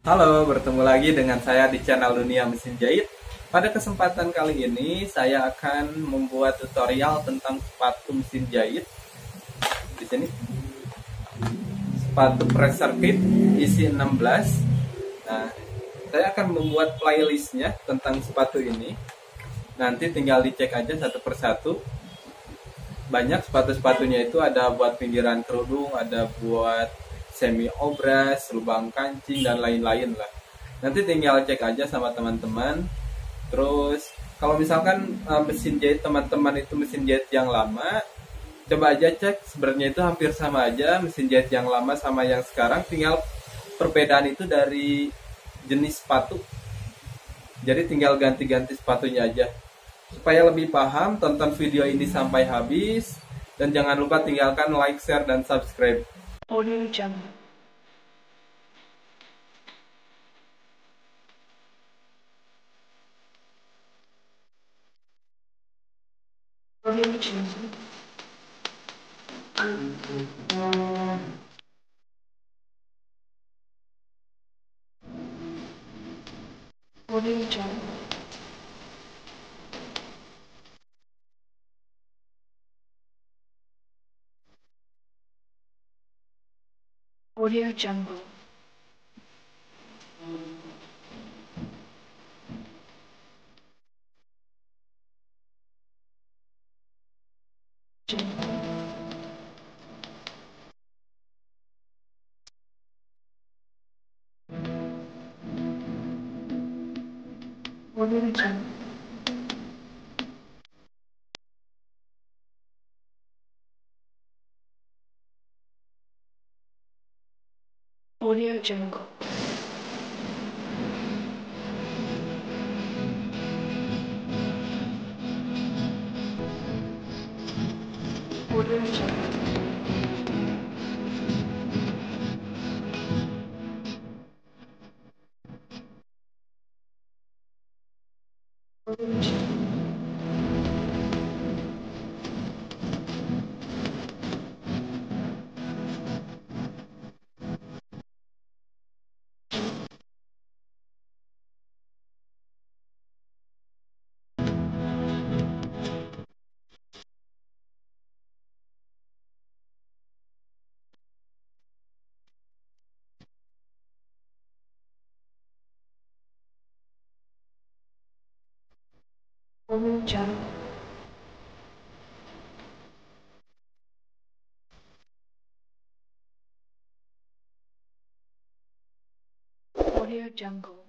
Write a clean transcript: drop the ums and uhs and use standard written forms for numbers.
Halo, bertemu lagi dengan saya di channel Dunia Mesin Jahit. Pada kesempatan kali ini, saya akan membuat tutorial tentang sepatu mesin jahit. Di sini, sepatu press circuit isi 16. Nah, saya akan membuat playlistnya tentang sepatu ini. Nanti tinggal dicek aja satu persatu. Banyak sepatu-sepatunya itu ada buat pinggiran kerudung, ada buat semi obras, lubang kancing, dan lain-lain lah. Nanti tinggal cek aja sama teman-teman. Terus kalau misalkan mesin jahit teman-teman itu mesin jahit yang lama, coba aja cek, sebenarnya itu hampir sama aja mesin jahit yang lama sama yang sekarang, tinggal perbedaan itu dari jenis sepatu. Jadi tinggal ganti-ganti sepatunya aja. Supaya lebih paham, tonton video ini sampai habis, dan jangan lupa tinggalkan like, share, dan subscribe. Audio Jungle. Audio Jungle. Audio Jungle. Audio Jungle. Audio Jungle. Audio Jungle. Audio Jungle. Audio Jungle. Audio Jungle. Audio Jungle.